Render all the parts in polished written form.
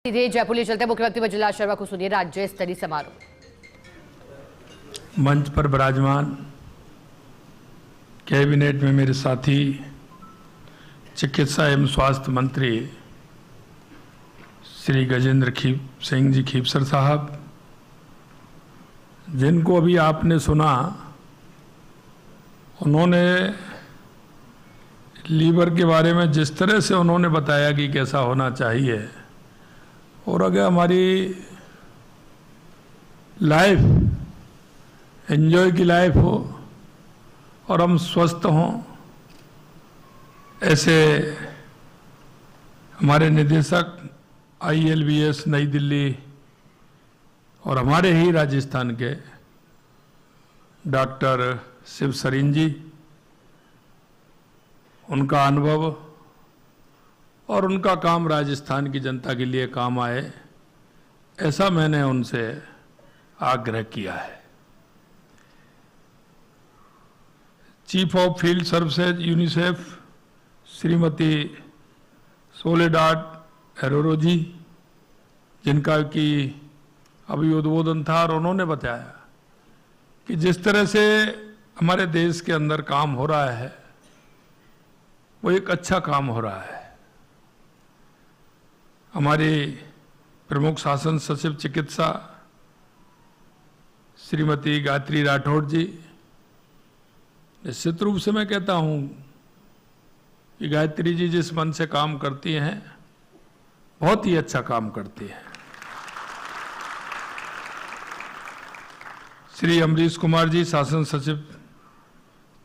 सीधे जयपुर ले चलते मुख्यमंत्री मृदुला शर्मा को सुनिए राज्य स्तरीय समारोह। मंच पर विराजमान कैबिनेट में मेरे साथी चिकित्सा एवं स्वास्थ्य मंत्री श्री गजेंद्र सिंह जी खीपसर साहब, जिनको अभी आपने सुना, उन्होंने लीवर के बारे में जिस तरह से उन्होंने बताया कि कैसा होना चाहिए, और अगर हमारी लाइफ एंजॉय की लाइफ हो और हम स्वस्थ हों, ऐसे हमारे निदेशक ILBS नई दिल्ली और हमारे ही राजस्थान के डॉक्टर शिव सरीन जी, उनका अनुभव और उनका काम राजस्थान की जनता के लिए काम आए, ऐसा मैंने उनसे आग्रह किया है। Chief of field services UNICEF Shrimati Soledad Herrero ji, जिनका कि अभी उद्बोधन था, और उन्होंने बताया कि जिस तरह से हमारे देश के अंदर काम हो रहा है वो एक अच्छा काम हो रहा है। हमारी प्रमुख शासन सचिव चिकित्सा श्रीमती गायत्री राठौड़ जी, निश्चित रूप से मैं कहता हूं कि गायत्री जी जिस मन से काम करती हैं, बहुत ही अच्छा काम करती हैं। श्री अमरीश कुमार जी, शासन सचिव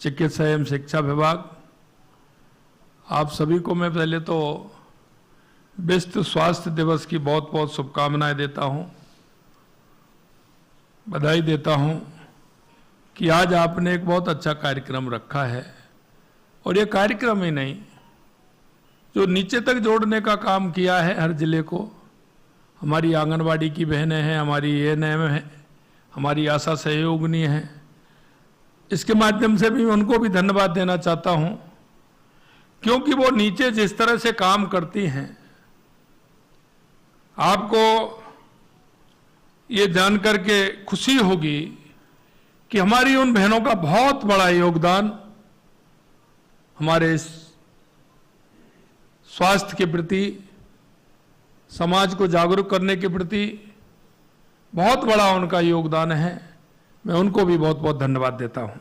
चिकित्सा एवं शिक्षा विभाग, आप सभी को मैं पहले तो विश्व स्वास्थ्य दिवस की बहुत बहुत शुभकामनाएं देता हूं, बधाई देता हूं कि आज आपने एक बहुत अच्छा कार्यक्रम रखा है। और ये कार्यक्रम ही नहीं, जो नीचे तक जोड़ने का काम किया है हर जिले को, हमारी आंगनवाड़ी की बहनें हैं, हमारी ANM हैं, हमारी आशा सहयोगिनी हैं, इसके माध्यम से भी उनको भी धन्यवाद देना चाहता हूं, क्योंकि वो नीचे जिस तरह से काम करती हैं, आपको ये जानकर के खुशी होगी कि हमारी उन बहनों का बहुत बड़ा योगदान हमारे स्वास्थ्य के प्रति, समाज को जागरूक करने के प्रति बहुत बड़ा उनका योगदान है। मैं उनको भी बहुत बहुत धन्यवाद देता हूं।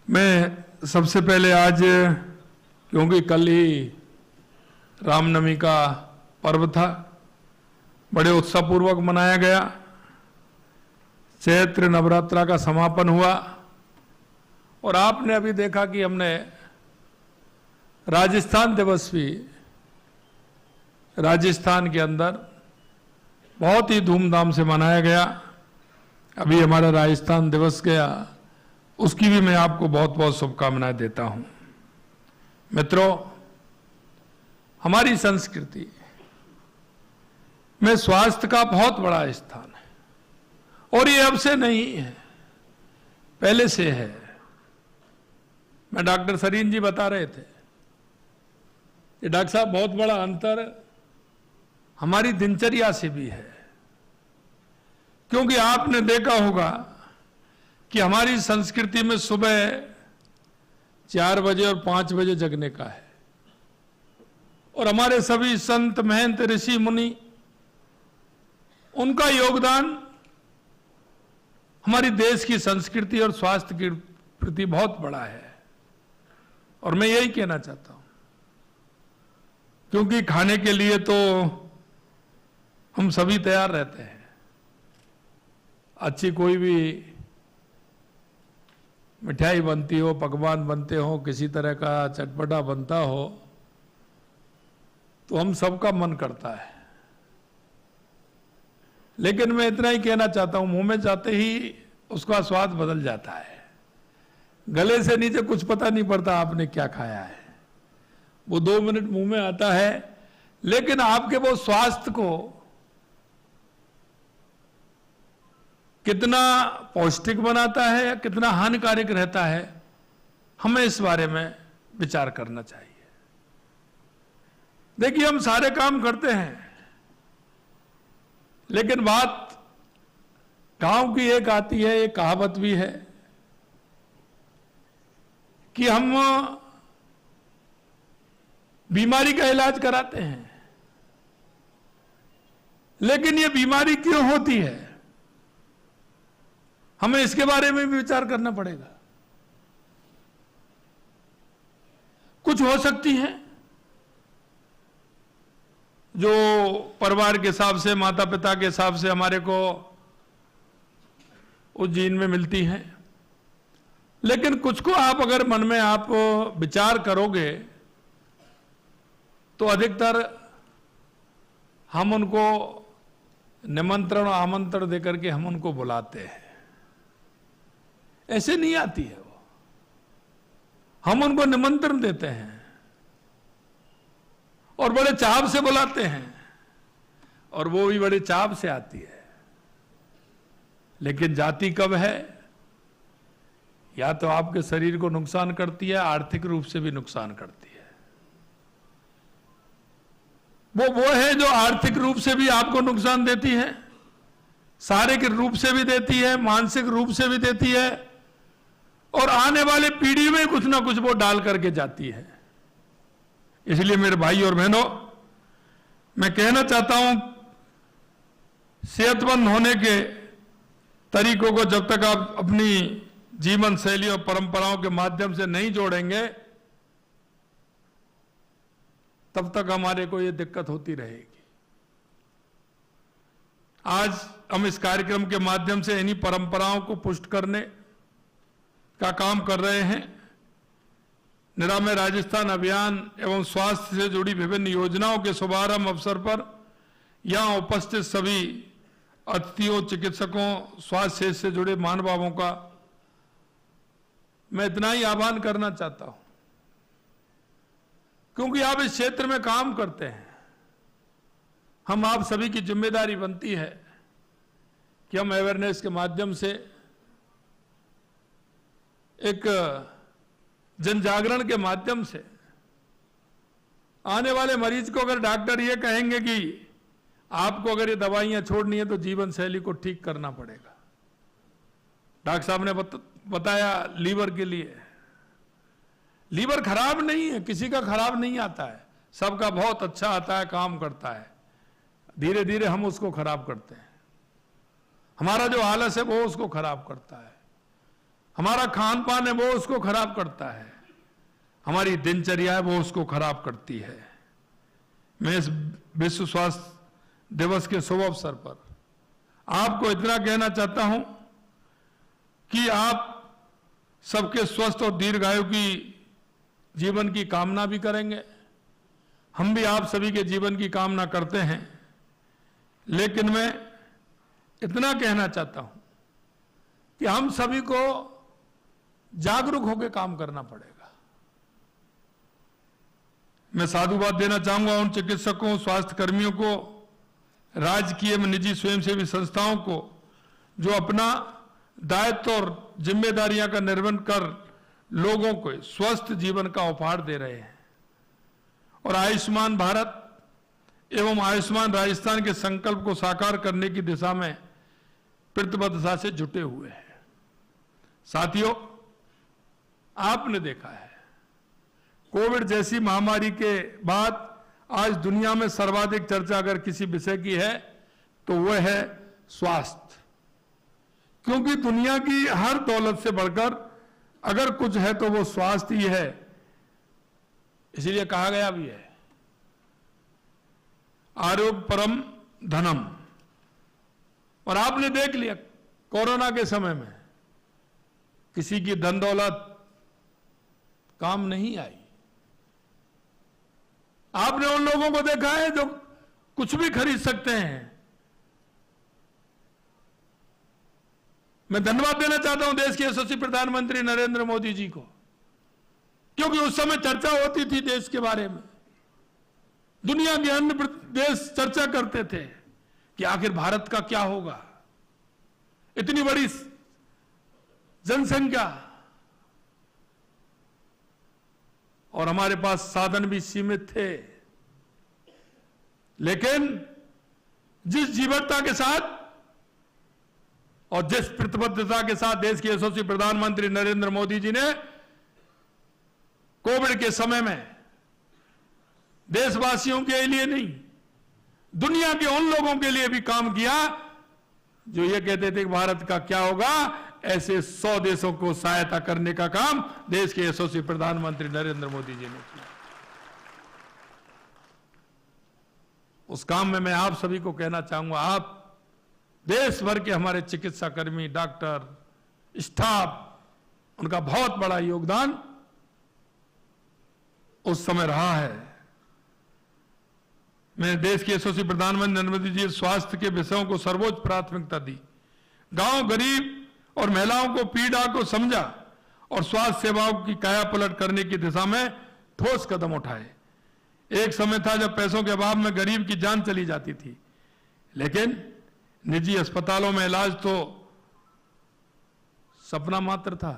मैं सबसे पहले आज, क्योंकि कल ही रामनवमी का पर्व था, बड़े उत्साहपूर्वक मनाया गया, चैत्र नवरात्रा का समापन हुआ, और आपने अभी देखा कि हमने राजस्थान दिवस भी राजस्थान के अंदर बहुत ही धूमधाम से मनाया गया। अभी हमारा राजस्थान दिवस गया, उसकी भी मैं आपको बहुत बहुत शुभकामनाएं देता हूं। मित्रों, हमारी संस्कृति में स्वास्थ्य का बहुत बड़ा स्थान है, और ये अब से नहीं है, पहले से है। मैं डॉक्टर सरीन जी बता रहे थे, ये डॉक्टर साहब बहुत बड़ा अंतर हमारी दिनचर्या से भी है, क्योंकि आपने देखा होगा कि हमारी संस्कृति में सुबह 4 बजे और 5 बजे जगने का है, और हमारे सभी संत महंत ऋषि मुनि, उनका योगदान हमारी देश की संस्कृति और स्वास्थ्य के प्रति बहुत बड़ा है। और मैं यही कहना चाहता हूं, क्योंकि खाने के लिए तो हम सभी तैयार रहते हैं, अच्छी कोई भी मिठाई बनती हो, पकवान बनते हो, किसी तरह का चटपटा बनता हो, तो हम सबका मन करता है। लेकिन मैं इतना ही कहना चाहता हूं, मुंह में जाते ही उसका स्वाद बदल जाता है, गले से नीचे कुछ पता नहीं पड़ता आपने क्या खाया है। वो 2 मिनट मुंह में आता है, लेकिन आपके वो स्वास्थ्य को कितना पौष्टिक बनाता है या कितना हानिकारक रहता है, हमें इस बारे में विचार करना चाहिए। देखिए, हम सारे काम करते हैं, लेकिन बात गांव की एक आती है, एक कहावत भी है कि हम बीमारी का इलाज कराते हैं, लेकिन ये बीमारी क्यों होती है, हमें इसके बारे में भी विचार करना पड़ेगा। कुछ हो सकती है जो परिवार के हिसाब से, माता पिता के हिसाब से हमारे को उस जीन में मिलती हैं, लेकिन कुछ को आप अगर मन में आप विचार करोगे तो अधिकतर हम उनको निमंत्रण और आमंत्रण देकर के हम उनको बुलाते हैं। ऐसे नहीं आती है वो, हम उनको निमंत्रण देते हैं और बड़े चाव से बुलाते हैं, और वो भी बड़े चाव से आती है। लेकिन जाती कब है? या तो आपके शरीर को नुकसान करती है, आर्थिक रूप से भी नुकसान करती है। वो है जो आर्थिक रूप से भी आपको नुकसान देती है, शारीरिक रूप से भी देती है, मानसिक रूप से भी देती है, और आने वाले पीढ़ी में कुछ ना कुछ वो डाल करके जाती है। इसलिए मेरे भाई और बहनों, मैं कहना चाहता हूं, सेहतमंद होने के तरीकों को जब तक आप अपनी जीवन शैली और परंपराओं के माध्यम से नहीं जोड़ेंगे, तब तक हमारे को ये दिक्कत होती रहेगी। आज हम इस कार्यक्रम के माध्यम से इन्हीं परंपराओं को पुष्ट करने का काम कर रहे हैं। निरामय राजस्थान अभियान एवं स्वास्थ्य से जुड़ी विभिन्न योजनाओं के शुभारंभ अवसर पर यहां उपस्थित सभी अतिथियों, चिकित्सकों, स्वास्थ्य क्षेत्र से जुड़े महानुभावों का मैं इतना ही आह्वान करना चाहता हूं, क्योंकि आप इस क्षेत्र में काम करते हैं। हम आप सभी की जिम्मेदारी बनती है कि हम अवेयरनेस के माध्यम से, एक जन जागरण के माध्यम से आने वाले मरीज को अगर डॉक्टर ये कहेंगे कि आपको अगर ये दवाइयां छोड़नी है तो जीवन शैली को ठीक करना पड़ेगा। डॉक्टर साहब ने बताया लीवर के लिए, लीवर खराब नहीं है, किसी का खराब नहीं आता है, सबका बहुत अच्छा आता है, काम करता है। धीरे धीरे हम उसको खराब करते हैं। हमारा जो आलस है वो उसको खराब करता है, हमारा खान पान है वो उसको खराब करता है, हमारी दिनचर्या है वो उसको खराब करती है। मैं इस विश्व स्वास्थ्य दिवस के शुभ अवसर पर आपको इतना कहना चाहता हूं कि आप सबके स्वस्थ और दीर्घायु की जीवन की कामना भी करेंगे। हम भी आप सभी के जीवन की कामना करते हैं, लेकिन मैं इतना कहना चाहता हूं कि हम सभी को जागरूक होकर काम करना पड़ेगा। मैं साधुवाद देना चाहूंगा उन चिकित्सकों, स्वास्थ्य कर्मियों को, राजकीय एवं निजी स्वयंसेवी संस्थाओं को जो अपना दायित्व और जिम्मेदारियां का निर्वहन कर लोगों को स्वस्थ जीवन का उपहार दे रहे हैं, और आयुष्मान भारत एवं आयुष्मान राजस्थान के संकल्प को साकार करने की दिशा में प्रतिबद्धता से जुटे हुए हैं। साथियों, आपने देखा है कोविड जैसी महामारी के बाद आज दुनिया में सर्वाधिक चर्चा अगर किसी विषय की है तो वह है स्वास्थ्य, क्योंकि दुनिया की हर दौलत से बढ़कर अगर कुछ है तो वो स्वास्थ्य ही है। इसीलिए कहा गया भी है आरोग्य परम धनम। और आपने देख लिया कोरोना के समय में किसी की धन दौलत काम नहीं आई। आपने उन लोगों को देखा है जो कुछ भी खरीद सकते हैं। मैं धन्यवाद देना चाहता हूं देश के यशस्वी प्रधानमंत्री नरेंद्र मोदी जी को, क्योंकि उस समय चर्चा होती थी देश के बारे में, दुनिया के अन्य देश चर्चा करते थे कि आखिर भारत का क्या होगा, इतनी बड़ी जनसंख्या और हमारे पास साधन भी सीमित थे। लेकिन जिस जीवटता के साथ और जिस प्रतिबद्धता के साथ देश के यशस्वी प्रधानमंत्री नरेंद्र मोदी जी ने कोविड के समय में देशवासियों के लिए नहीं, दुनिया के उन लोगों के लिए भी काम किया जो ये कहते थे कि भारत का क्या होगा, ऐसे 100 देशों को सहायता करने का काम देश के यशस्वी प्रधानमंत्री नरेंद्र मोदी जी ने किया। उस काम में मैं आप सभी को कहना चाहूंगा, आप देश भर के हमारे चिकित्सा कर्मी, डॉक्टर, स्टाफ, उनका बहुत बड़ा योगदान उस समय रहा है। मैंने देश के यशस्वी प्रधानमंत्री नरेंद्र मोदी जी स्वास्थ्य के विषयों को सर्वोच्च प्राथमिकता दी, गांव, गरीब और महिलाओं को पीड़ा को समझा और स्वास्थ्य सेवाओं की काया पलट करने की दिशा में ठोस कदम उठाए। एक समय था जब पैसों के अभाव में गरीब की जान चली जाती थी, लेकिन निजी अस्पतालों में इलाज तो सपना मात्र था।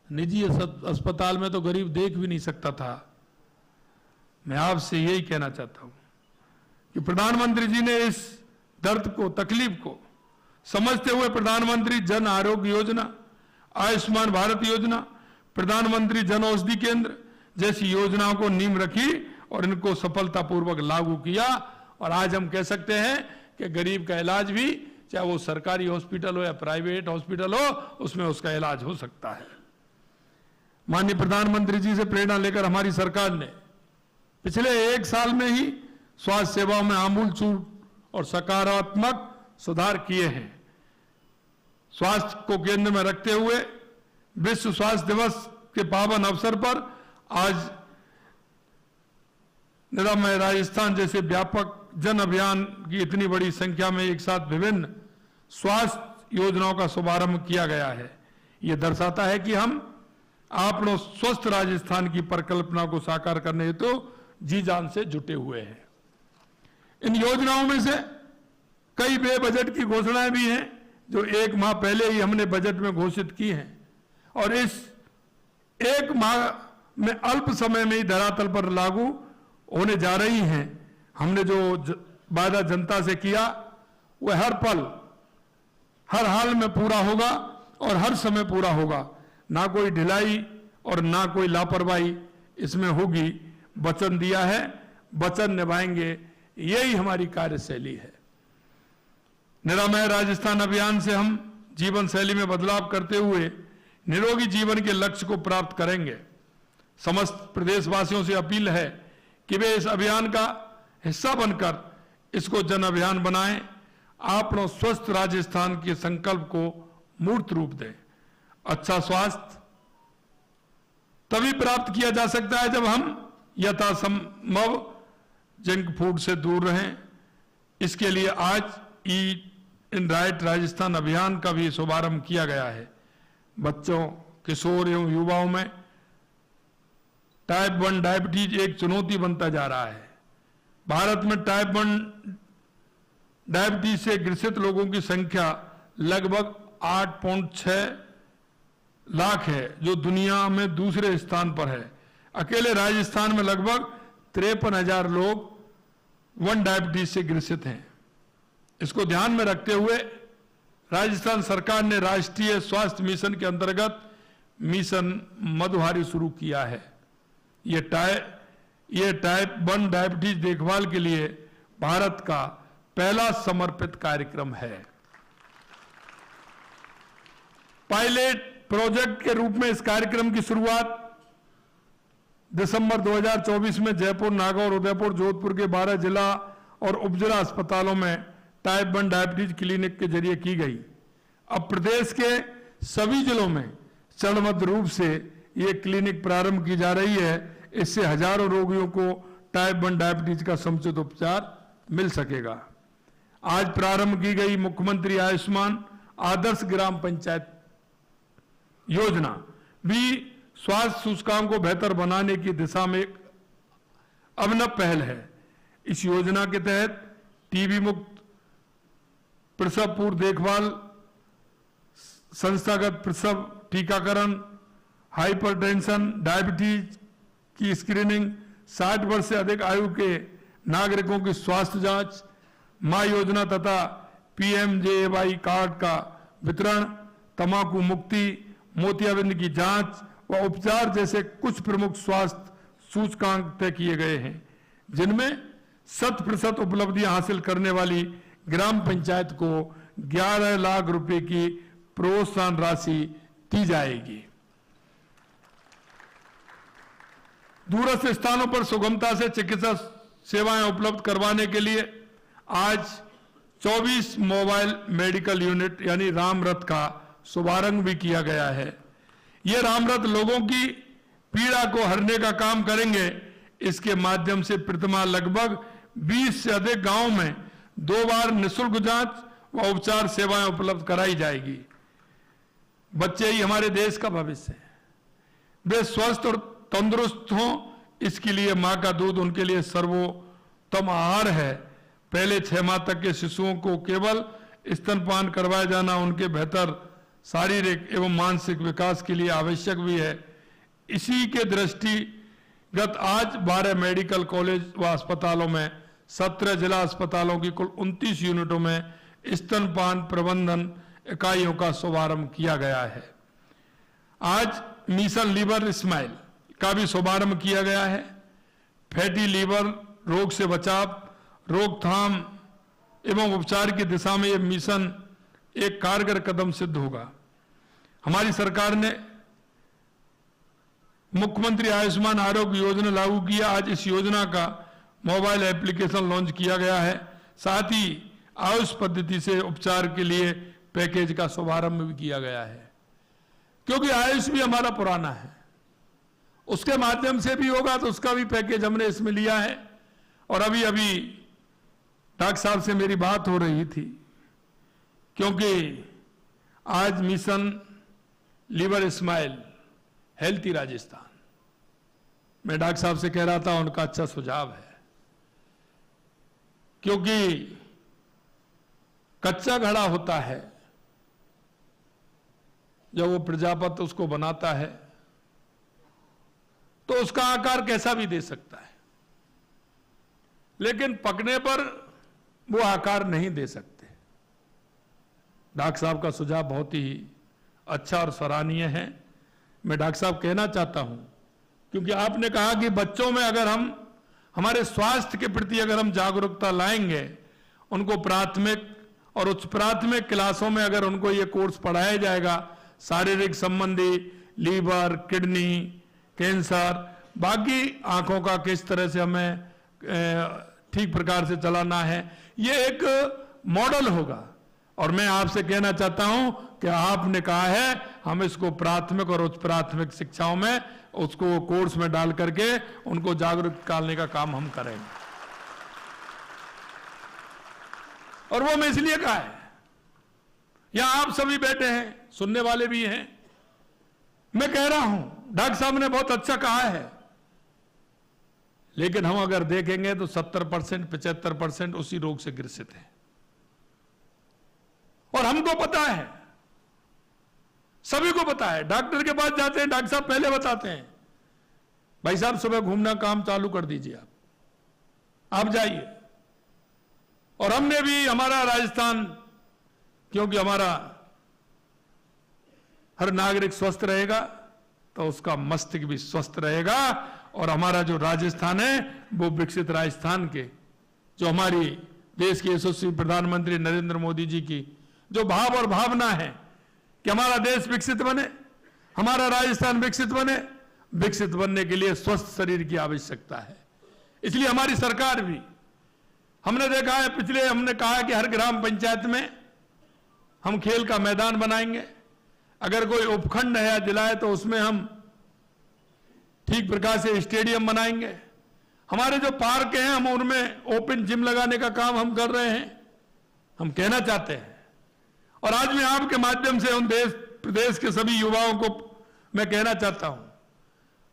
निजी अस्पताल में तो गरीब देख भी नहीं सकता था। मैं आपसे यही कहना चाहता हूं कि प्रधानमंत्री जी ने इस दर्द को, तकलीफ को समझते हुए प्रधानमंत्री जन आरोग्य योजना, आयुष्मान भारत योजना, प्रधानमंत्री जन औषधि केंद्र जैसी योजनाओं को नींव रखी और इनको सफलतापूर्वक लागू किया। और आज हम कह सकते हैं कि गरीब का इलाज भी, चाहे वो सरकारी हॉस्पिटल हो या प्राइवेट हॉस्पिटल हो, उसमें उसका इलाज हो सकता है। माननीय प्रधानमंत्री जी से प्रेरणा लेकर हमारी सरकार ने पिछले 1 साल में ही स्वास्थ्य सेवाओं में आमूलचूल और सकारात्मक सुधार किए हैं। स्वास्थ्य को केंद्र में रखते हुए विश्व स्वास्थ्य दिवस के पावन अवसर पर आज निरामय राजस्थान जैसे व्यापक जन अभियान की इतनी बड़ी संख्या में एक साथ विभिन्न स्वास्थ्य योजनाओं का शुभारंभ किया गया है। यह दर्शाता है कि हम आपनो स्वस्थ राजस्थान की परिकल्पना को साकार करने हेतु जी जान से जुटे हुए हैं। इन योजनाओं में से कई बे बजट की घोषणाएं भी हैं जो 1 माह पहले ही हमने बजट में घोषित की हैं और इस 1 माह में अल्प समय में ही धरातल पर लागू होने जा रही हैं। हमने जो वादा जनता से किया वह हर पल, हर हाल में पूरा होगा और हर समय पूरा होगा। ना कोई ढिलाई और ना कोई लापरवाही इसमें होगी। वचन दिया है, वचन निभाएंगे, यही हमारी कार्यशैली है। निरामय राजस्थान अभियान से हम जीवन शैली में बदलाव करते हुए निरोगी जीवन के लक्ष्य को प्राप्त करेंगे। समस्त प्रदेशवासियों से अपील है कि वे इस अभियान का हिस्सा बनकर इसको जन अभियान बनाएं, आपनो स्वस्थ राजस्थान के संकल्प को मूर्त रूप दें। अच्छा स्वास्थ्य तभी प्राप्त किया जा सकता है जब हम यथासंभव जंक फूड से दूर रहें। इसके लिए आज ईट इन राइट राजस्थान अभियान का भी शुभारंभ किया गया है। बच्चों, किशोर एवं युवाओं में टाइप 1 डायबिटीज एक चुनौती बनता जा रहा है। भारत में टाइप 1 डायबिटीज से ग्रसित लोगों की संख्या लगभग 8.6 लाख है, जो दुनिया में दूसरे स्थान पर है। अकेले राजस्थान में लगभग 53,000 लोग 1 डायबिटीज से ग्रसित हैं। इसको ध्यान में रखते हुए राजस्थान सरकार ने राष्ट्रीय स्वास्थ्य मिशन के अंतर्गत मिशन मधुहारी शुरू किया है। ये टाइप 1 डायबिटीज देखभाल के लिए भारत का पहला समर्पित कार्यक्रम है। पायलट प्रोजेक्ट के रूप में इस कार्यक्रम की शुरुआत दिसंबर 2024 में जयपुर, नागौर, उदयपुर, जोधपुर के 12 जिला और उपजिला अस्पतालों में टाइप 1 डायबिटीज क्लिनिक के जरिए की गई। अब प्रदेश के सभी जिलों में चरणबद्ध रूप से ये क्लिनिक प्रारंभ की जा रही है। इससे हजारों रोगियों को टाइप 1 डायबिटीज का समुचित उपचार मिल सकेगा। आज प्रारंभ की गई मुख्यमंत्री आयुष्मान आदर्श ग्राम पंचायत योजना भी स्वास्थ्य सूचकांक को बेहतर बनाने की दिशा में एक अभिनव पहल है। इस योजना के तहत टीबी मुक्त प्रसव पूर्व देखभाल, संस्थागत प्रसव टीकाकरण, हाइपरटेंशन, डायबिटीज की स्क्रीनिंग, 60 वर्ष से अधिक आयु के नागरिकों की स्वास्थ्य जांच, मां योजना तथा पीएमजेएवाई कार्ड का वितरण, तंबाकू मुक्ति, मोतियाबिंद की जांच व उपचार जैसे कुछ प्रमुख स्वास्थ्य सूचकांक तय किए गए हैं, जिनमें 100% उपलब्धियां हासिल करने वाली ग्राम पंचायत को 11 लाख रुपए की प्रोत्साहन राशि दी जाएगी। दूरस्थ स्थानों पर सुगमता से चिकित्सा सेवाएं उपलब्ध करवाने के लिए आज 24 मोबाइल मेडिकल यूनिट यानी रामरथ का शुभारंभ भी किया गया है। ये रामरथ लोगों की पीड़ा को हरने का काम करेंगे। इसके माध्यम से प्रतिमाह लगभग 20 से अधिक गांवों में 2 बार निःशुल्क जांच व उपचार सेवाएं उपलब्ध कराई जाएगी। बच्चे ही हमारे देश का भविष्य है। वे स्वस्थ और तंदुरुस्त हों, इसके लिए मां का दूध उनके लिए सर्वोत्तम आहार है। पहले 6 माह तक के शिशुओं को केवल स्तनपान करवाया जाना उनके बेहतर शारीरिक एवं मानसिक विकास के लिए आवश्यक भी है। इसी के दृष्टिगत आज 12 मेडिकल कॉलेज व अस्पतालों में 17 जिला अस्पतालों की कुल 29 यूनिटों में स्तनपान प्रबंधन इकाइयों का शुभारंभ किया गया है। आज मिशन लीवर स्माइल का भी शुभारंभ किया गया है। फैटी लीवर रोग से बचाव, रोकथाम एवं उपचार की दिशा में यह मिशन एक कारगर कदम सिद्ध होगा। हमारी सरकार ने मुख्यमंत्री आयुष्मान आरोग्य योजना लागू किया। आज इस योजना का मोबाइल एप्लीकेशन लॉन्च किया गया है। साथ ही आयुष पद्धति से उपचार के लिए पैकेज का शुभारंभ भी किया गया है, क्योंकि आयुष भी हमारा पुराना है, उसके माध्यम से भी होगा, तो उसका भी पैकेज हमने इसमें लिया है। और अभी डॉक्टर साहब से मेरी बात हो रही थी, क्योंकि आज mission liver smile healthy Rajasthan, मैं डॉक्टर साहब से कह रहा था, उनका अच्छा सुझाव है, क्योंकि कच्चा घड़ा होता है, जब वो प्रजापति उसको बनाता है तो उसका आकार कैसा भी दे सकता है, लेकिन पकने पर वो आकार नहीं दे सकते। डॉक्टर साहब का सुझाव बहुत ही अच्छा और सराहनीय है। मैं डॉक्टर साहब कहना चाहता हूं, क्योंकि आपने कहा कि बच्चों में अगर हम हमारे स्वास्थ्य के प्रति अगर हम जागरूकता लाएंगे, उनको प्राथमिक और उच्च प्राथमिक क्लासों में अगर उनको ये कोर्स पढ़ाया जाएगा, शारीरिक संबंधी, लीवर, किडनी, कैंसर, बाकी आंखों का किस तरह से हमें ठीक प्रकार से चलाना है, ये एक मॉडल होगा। और मैं आपसे कहना चाहता हूं कि आपने कहा है हम इसको प्राथमिक और उच्च प्राथमिक शिक्षाओं में उसको कोर्स में डाल करके उनको जागरूक करने का काम हम करेंगे। और वो मैं इसलिए कहा है, यहां आप सभी बैठे हैं, सुनने वाले भी हैं, मैं कह रहा हूं डॉक्टर साहब ने बहुत अच्छा कहा है, लेकिन हम अगर देखेंगे तो 70% 75% उसी रोग से ग्रसित हैं। और हमको पता है, सभी को पता है। डॉक्टर के पास जाते हैं, डॉक्टर साहब पहले बताते हैं, भाई साहब सुबह घूमना काम चालू कर दीजिए, आप जाइए। और हमने भी, हमारा राजस्थान, क्योंकि हमारा हर नागरिक स्वस्थ रहेगा तो उसका मस्तिष्क भी स्वस्थ रहेगा। और हमारा जो राजस्थान है वो विकसित राजस्थान के, जो हमारी देश के यशस्वी प्रधानमंत्री नरेंद्र मोदी जी की जो भाव और भावना है कि हमारा देश विकसित बने, हमारा राजस्थान विकसित बने, विकसित बनने के लिए स्वस्थ शरीर की आवश्यकता है। इसलिए हमारी सरकार भी, हमने देखा है पिछले, हमने कहा कि हर ग्राम पंचायत में हम खेल का मैदान बनाएंगे। अगर कोई उपखंड है या जिला है तो उसमें हम ठीक प्रकार से स्टेडियम बनाएंगे। हमारे जो पार्क हैं हम उनमें ओपन जिम लगाने का काम हम कर रहे हैं, हम कहना चाहते हैं। और आज मैं आपके माध्यम से उन देश प्रदेश के सभी युवाओं को मैं कहना चाहता हूं,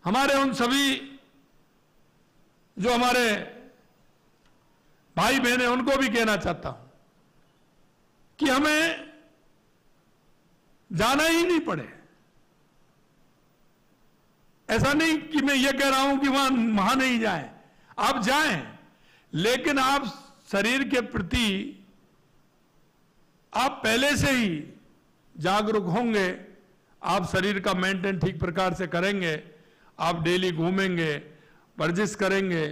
हमारे उन सभी जो हमारे भाई बहन हैं उनको भी कहना चाहता हूं कि हमें जाना ही नहीं पड़े। ऐसा नहीं कि मैं ये कह रहा हूं कि वहां नहीं जाएं, आप जाएं, लेकिन आप शरीर के प्रति आप पहले से ही जागरूक होंगे, आप शरीर का मेंटेन ठीक प्रकार से करेंगे, आप डेली घूमेंगे, वर्जिश करेंगे,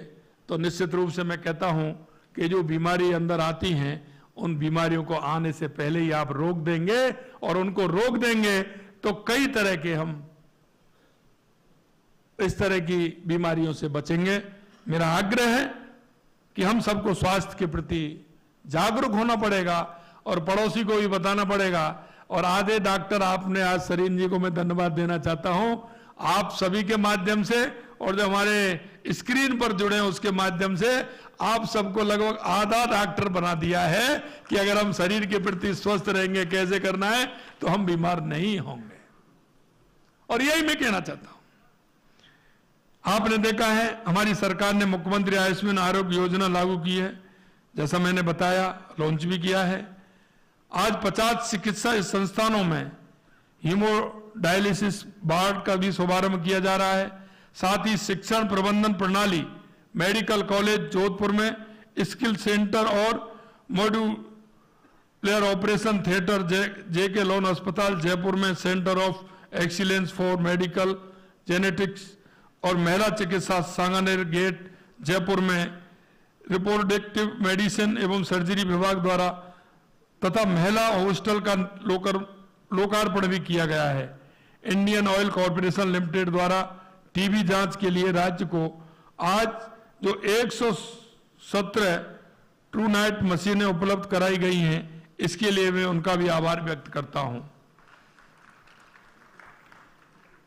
तो निश्चित रूप से मैं कहता हूं कि जो बीमारी अंदर आती हैं उन बीमारियों को आने से पहले ही आप रोक देंगे, और उनको रोक देंगे तो कई तरह के हम इस तरह की बीमारियों से बचेंगे। मेरा आग्रह है कि हम सबको स्वास्थ्य के प्रति जागरूक होना पड़ेगा और पड़ोसी को भी बताना पड़ेगा। और आधे डॉक्टर, आपने आज सरीन जी को मैं धन्यवाद देना चाहता हूं, आप सभी के माध्यम से और जो हमारे स्क्रीन पर जुड़े हैं उसके माध्यम से आप सबको लगभग आधा डॉक्टर बना दिया है कि अगर हम शरीर के प्रति स्वस्थ रहेंगे, कैसे करना है, तो हम बीमार नहीं होंगे। और यही मैं कहना चाहता हूं। आपने देखा है हमारी सरकार ने मुख्यमंत्री आयुष्मान आरोग्य योजना लागू की है, जैसा मैंने बताया, लॉन्च भी किया है। आज 50 चिकित्सा संस्थानों में हीमोडायलिसिस वार्ड का भी शुभारंभ किया जा रहा है। साथ ही शिक्षण प्रबंधन प्रणाली मेडिकल कॉलेज जोधपुर में, स्किल सेंटर और मॉड्यूलर ऑपरेशन थिएटर जेके लोन अस्पताल जयपुर में, centre of excellence for medical genetics और महिला चिकित्सा सांगानेर गेट जयपुर में, रिप्रोडक्टिव मेडिसिन एवं सर्जरी विभाग द्वारा तथा महिला हॉस्टल का लोकार्पण भी किया गया है। इंडियन ऑयल कॉर्पोरेशन लिमिटेड द्वारा टीबी जांच के लिए राज्य को आज जो 117 ट्रू नाइट मशीनें उपलब्ध कराई गई हैं, इसके लिए मैं उनका भी आभार व्यक्त करता हूं।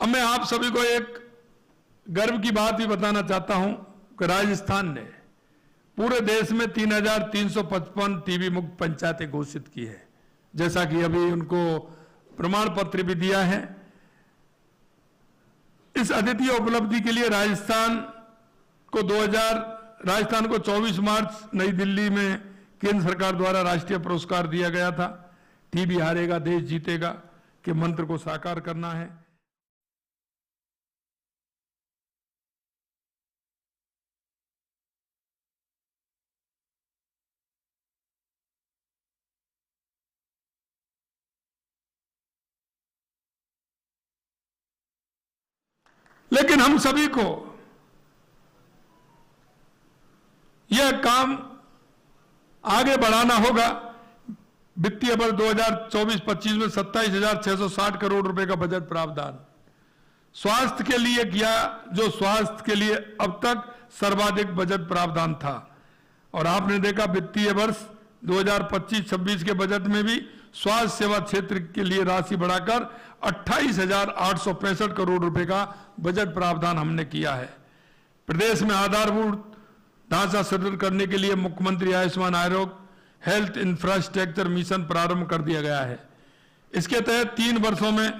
अब मैं आप सभी को एक गर्व की बात भी बताना चाहता हूं कि राजस्थान ने पूरे देश में 3,355 टीबी मुक्त पंचायतें घोषित की है, जैसा कि अभी उनको प्रमाण पत्र भी दिया है। इस अद्वितीय उपलब्धि के लिए राजस्थान को 24 मार्च नई दिल्ली में केंद्र सरकार द्वारा राष्ट्रीय पुरस्कार दिया गया था। टीबी हारेगा देश जीतेगा के मंत्र को साकार करना है। लेकिन हम सभी को यह काम आगे बढ़ाना होगा। वित्तीय वर्ष 2024-25 में 27,660 करोड़ रुपए का बजट प्रावधान स्वास्थ्य के लिए किया, जो स्वास्थ्य के लिए अब तक सर्वाधिक बजट प्रावधान था। और आपने देखा वित्तीय वर्ष 2025-26 के बजट में भी स्वास्थ्य सेवा क्षेत्र के लिए राशि बढ़ाकर 28,865 करोड़ रुपए का बजट प्रावधान हमने किया है। प्रदेश में आधारभूत ढांचा सुदृढ़ करने के लिए मुख्यमंत्री आयुष्मान आरोग्य हेल्थ इंफ्रास्ट्रक्चर मिशन प्रारंभ कर दिया गया है। इसके तहत 3 वर्षों में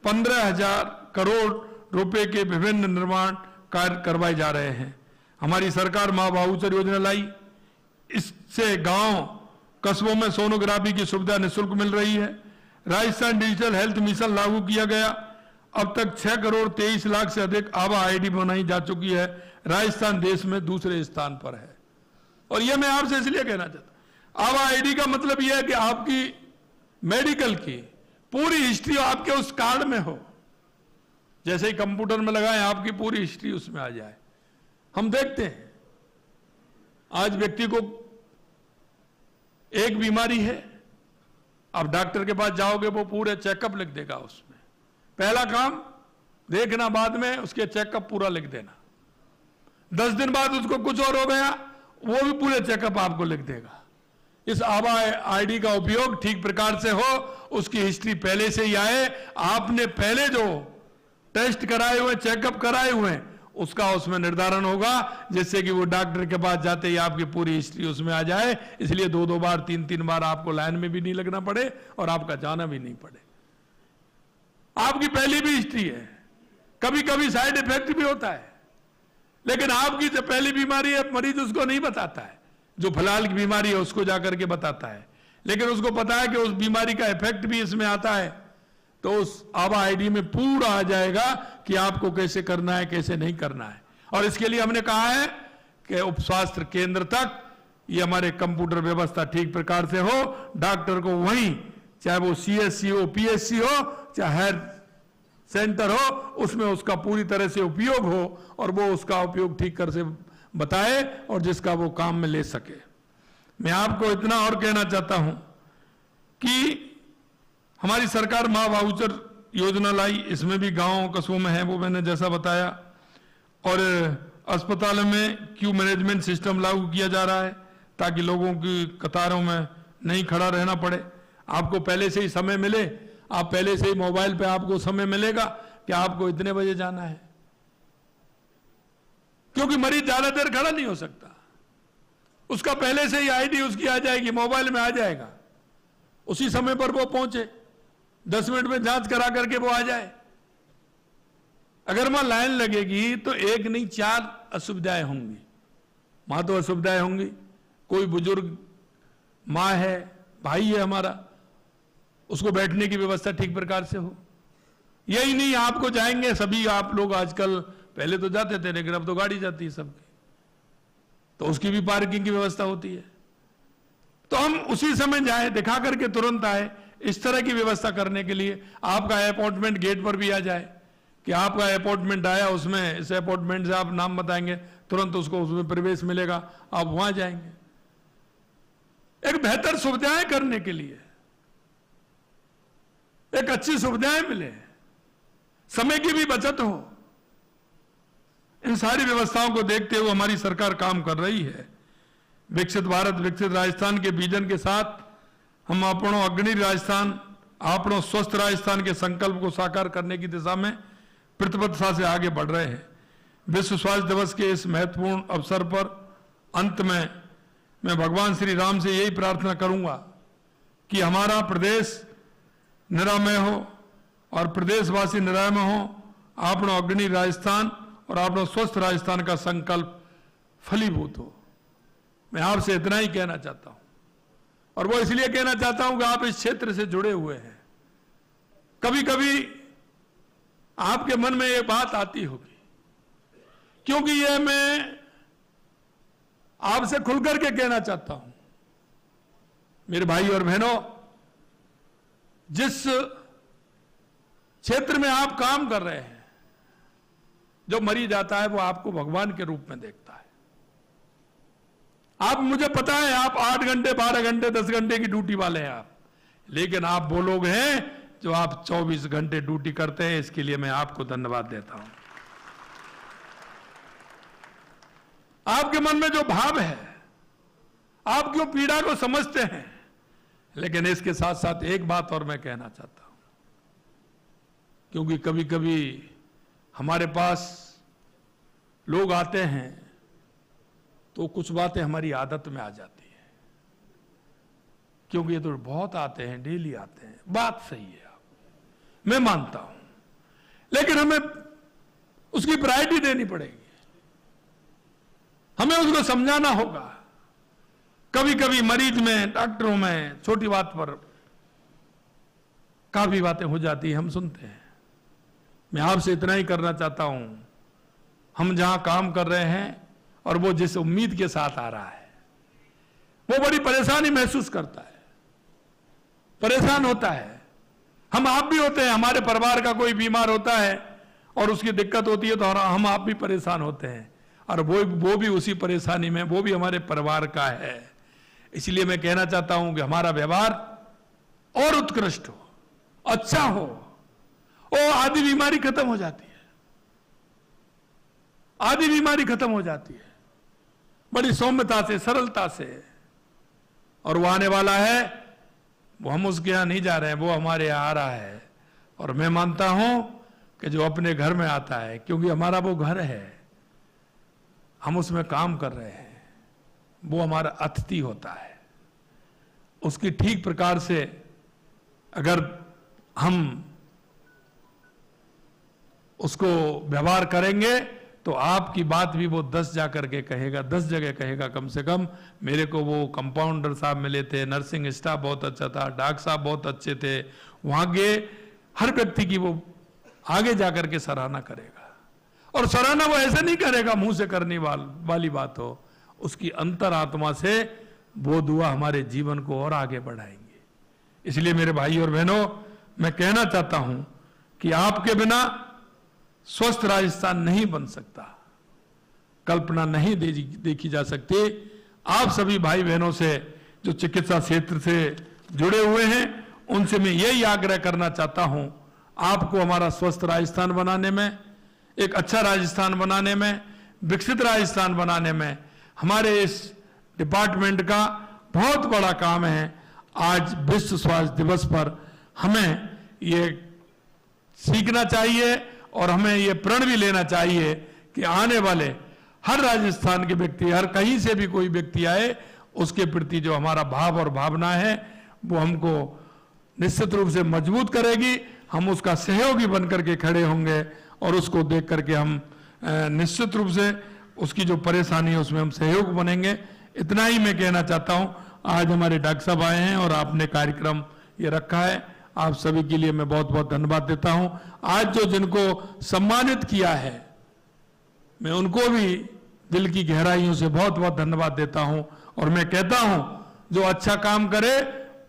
15,000 करोड़ रुपए के विभिन्न निर्माण कार्य करवाए जा रहे हैं। हमारी सरकार मां भाऊचर योजना लाई, इससे गांव कस्बों में सोनोग्राफी की सुविधा निःशुल्क मिल रही है। राजस्थान डिजिटल हेल्थ मिशन लागू किया गया। अब तक 6 करोड़ 23 लाख से अधिक आभा आईडी बनाई जा चुकी है। राजस्थान देश में दूसरे स्थान पर है। और यह मैं आपसे इसलिए कहना चाहता हूं, आभा आईडी का मतलब यह है कि आपकी मेडिकल की पूरी हिस्ट्री आपके उस कार्ड में हो। जैसे ही कंप्यूटर में लगाएं, आपकी पूरी हिस्ट्री उसमें आ जाए। हम देखते हैं आज व्यक्ति को एक बीमारी है, आप डॉक्टर के पास जाओगे, वो पूरे चेकअप लिख देगा। उसमें पहला काम देखना, बाद में उसके चेकअप पूरा लिख देना। 10 दिन बाद उसको कुछ और हो गया, वो भी पूरे चेकअप आपको लिख देगा। इस आभा आईडी का उपयोग ठीक प्रकार से हो, उसकी हिस्ट्री पहले से ही आए। आपने पहले जो टेस्ट कराए हुए, चेकअप कराए हुए, उसका उसमें निर्धारण होगा, जिससे कि वो डॉक्टर के पास जाते ही आपकी पूरी हिस्ट्री उसमें आ जाए। इसलिए 2-2 बार 3-3 बार आपको लाइन में भी नहीं लगना पड़े और आपका जाना भी नहीं पड़े। आपकी पहली भी हिस्ट्री है। कभी कभी साइड इफेक्ट भी होता है, लेकिन आपकी जो पहली बीमारी है मरीज उसको नहीं बताता है। जो फिलहाल की बीमारी है उसको जाकर के बताता है, लेकिन उसको पता है कि उस बीमारी का इफेक्ट भी इसमें आता है। तो उस आभा आईडी में पूरा आ जाएगा कि आपको कैसे करना है, कैसे नहीं करना है। और इसके लिए हमने कहा है के उप स्वास्थ्य केंद्र तक ये हमारे कंप्यूटर व्यवस्था ठीक प्रकार से हो, डॉक्टर को वहीं, चाहे वो सीएससी हो, पीएचसी हो, चाहे हेल्थ सेंटर हो, उसमें उसका पूरी तरह से उपयोग हो और वो उसका उपयोग ठीक कर से बताए और जिसका वो काम में ले सके। मैं आपको इतना और कहना चाहता हूं कि हमारी सरकार मां वाउचर योजना लाई, इसमें भी गांव कस्बों में है, वो मैंने जैसा बताया, और अस्पतालों में क्यू मैनेजमेंट सिस्टम लागू किया जा रहा है ताकि लोगों की कतारों में नहीं खड़ा रहना पड़े। आपको पहले से ही समय मिले, आप पहले से ही मोबाइल पे आपको समय मिलेगा कि आपको इतने बजे जाना है, क्योंकि मरीज ज्यादा देर खड़ा नहीं हो सकता। उसका पहले से ही आईडी उसकी आ जाएगी, मोबाइल में आ जाएगा, उसी समय पर वो पहुंचे, 10 मिनट में जांच करा करके वो आ जाए। अगर वहां लाइन लगेगी तो एक नहीं 4 असुविधाएं होंगी। मां तो असुविधाएं होंगी, कोई बुजुर्ग मां है, भाई है हमारा, उसको बैठने की व्यवस्था ठीक प्रकार से हो। यही नहीं, आपको जाएंगे सभी आप लोग, आजकल पहले तो जाते थे लेकिन अब तो गाड़ी जाती है सबकी, तो उसकी भी पार्किंग की व्यवस्था होती है। तो हम उसी समय जाए, दिखा करके तुरंत आए, इस तरह की व्यवस्था करने के लिए आपका अपॉइंटमेंट गेट पर भी आ जाए कि आपका अपॉइंटमेंट आया, उसमें इस अपॉइंटमेंट से आप नाम बताएंगे, तुरंत उसको उसमें प्रवेश मिलेगा, आप वहां जाएंगे। एक बेहतर सुविधाएं करने के लिए, एक अच्छी सुविधाएं मिले, समय की भी बचत हो, इन सारी व्यवस्थाओं को देखते हुए हमारी सरकार काम कर रही है। विकसित भारत विकसित राजस्थान के विजन के साथ हम अपनों अग्रणी राजस्थान, अपनों स्वस्थ राजस्थान के संकल्प को साकार करने की दिशा में प्रतिबद्धता से आगे बढ़ रहे हैं। विश्व स्वास्थ्य दिवस के इस महत्वपूर्ण अवसर पर अंत में मैं भगवान श्री राम से यही प्रार्थना करूंगा कि हमारा प्रदेश निरामय हो और प्रदेशवासी निरामय हो, अपनों अग्रणी राजस्थान और अपना स्वस्थ राजस्थान का संकल्प फलीभूत हो। मैं आपसे इतना ही कहना चाहता हूं, और वो इसलिए कहना चाहता हूं कि आप इस क्षेत्र से जुड़े हुए हैं। कभी कभी आपके मन में ये बात आती होगी, क्योंकि ये मैं आपसे खुलकर के कहना चाहता हूं, मेरे भाई और बहनों, जिस क्षेत्र में आप काम कर रहे हैं, जो मरीज आता है वो आपको भगवान के रूप में देखता है। आप, मुझे पता है आप 8 घंटे 12 घंटे 10 घंटे की ड्यूटी वाले हैं आप, लेकिन आप वो लोग हैं जो आप 24 घंटे ड्यूटी करते हैं। इसके लिए मैं आपको धन्यवाद देता हूं। आपके मन में जो भाव है, आप क्यों पीड़ा को समझते हैं, लेकिन इसके साथ साथ एक बात और मैं कहना चाहता हूं, क्योंकि कभी कभी हमारे पास लोग आते हैं तो कुछ बातें हमारी आदत में आ जाती है, क्योंकि ये तो बहुत आते हैं, डेली आते हैं, बात सही है, मैं मानता हूं, लेकिन हमें उसकी प्रायोरिटी देनी पड़ेगी, हमें उसको समझाना होगा। कभी कभी मरीज में, डॉक्टरों में छोटी बात पर काफी बातें हो जाती है, हम सुनते हैं। मैं आपसे इतना ही करना चाहता हूं, हम जहां काम कर रहे हैं और वो जिस उम्मीद के साथ आ रहा है, वो बड़ी परेशानी महसूस करता है, परेशान होता है। हम आप भी होते हैं, हमारे परिवार का कोई बीमार होता है और उसकी दिक्कत होती है तो हम आप भी परेशान होते हैं, और वो भी उसी परेशानी में, वो भी हमारे परिवार का है। इसलिए मैं कहना चाहता हूं कि हमारा व्यवहार और उत्कृष्ट हो, अच्छा हो, और आधी बीमारी खत्म हो जाती है, आधी बीमारी खत्म हो जाती है बड़ी सौम्यता से, सरलता से। और वो आने वाला है, वो हम उसके यहां नहीं जा रहे हैं, वो हमारे यहां आ रहा है। और मैं मानता हूं कि जो अपने घर में आता है, क्योंकि हमारा वो घर है, हम उसमें काम कर रहे हैं, वो हमारा अतिथि होता है। उसकी ठीक प्रकार से अगर हम उसको व्यवहार करेंगे तो आपकी बात भी वो 10 जाकर के कहेगा, 10 जगह कहेगा कम से कम। मेरे को वो कंपाउंडर साहब मिले थे, नर्सिंग स्टाफ बहुत अच्छा था, डॉक्टर साहब बहुत अच्छे थे, वहां के हर व्यक्ति की वो आगे जाकर के सराहना करेगा। और सराहना वो ऐसे नहीं करेगा मुंह से करने वाली बात हो, उसकी अंतरात्मा से वो दुआ हमारे जीवन को और आगे बढ़ाएंगे। इसलिए मेरे भाई और बहनों, मैं कहना चाहता हूं कि आपके बिना स्वस्थ राजस्थान नहीं बन सकता, कल्पना नहीं देखी जा सकती। आप सभी भाई बहनों से जो चिकित्सा क्षेत्र से जुड़े हुए हैं, उनसे मैं यही आग्रह करना चाहता हूं, आपको हमारा स्वस्थ राजस्थान बनाने में, एक अच्छा राजस्थान बनाने में, विकसित राजस्थान बनाने में हमारे इस डिपार्टमेंट का बहुत बड़ा काम है। आज विश्व स्वास्थ्य दिवस पर हमें ये सीखना चाहिए और हमें ये प्रण भी लेना चाहिए कि आने वाले हर राजस्थान के व्यक्ति, हर कहीं से भी कोई व्यक्ति आए, उसके प्रति जो हमारा भाव और भावना है वो हमको निश्चित रूप से मजबूत करेगी। हम उसका सहयोगी बनकर के खड़े होंगे और उसको देख करके हम निश्चित रूप से उसकी जो परेशानी है उसमें हम सहयोग बनेंगे। इतना ही मैं कहना चाहता हूं। आज हमारे डॉक्टर साहब आए हैं और आपने कार्यक्रम ये रखा है, आप सभी के लिए मैं बहुत बहुत धन्यवाद देता हूं। आज जो जिनको सम्मानित किया है, मैं उनको भी दिल की गहराइयों से बहुत बहुत धन्यवाद देता हूं और मैं कहता हूं जो अच्छा काम करे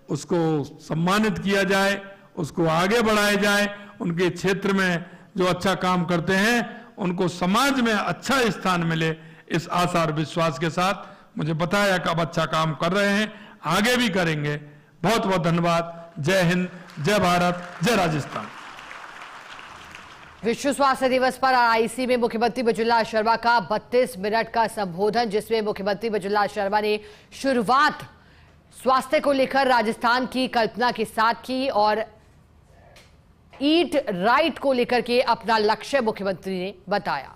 उसको सम्मानित किया जाए, उसको आगे बढ़ाया जाए। उनके क्षेत्र में जो अच्छा काम करते हैं उनको समाज में अच्छा स्थान मिले, इस आशा और विश्वास के साथ मुझे बताया कि अब अच्छा काम कर रहे हैं, आगे भी करेंगे। बहुत बहुत धन्यवाद। जय हिंद, जय भारत, जय राजस्थान। विश्व स्वास्थ्य दिवस पर आईसी में मुख्यमंत्री बजुलाल शर्मा का 32 मिनट का संबोधन, जिसमें मुख्यमंत्री बजुलाल शर्मा ने शुरुआत स्वास्थ्य को लेकर राजस्थान की कल्पना के साथ की और ईट राइट को लेकर के अपना लक्ष्य मुख्यमंत्री ने बताया।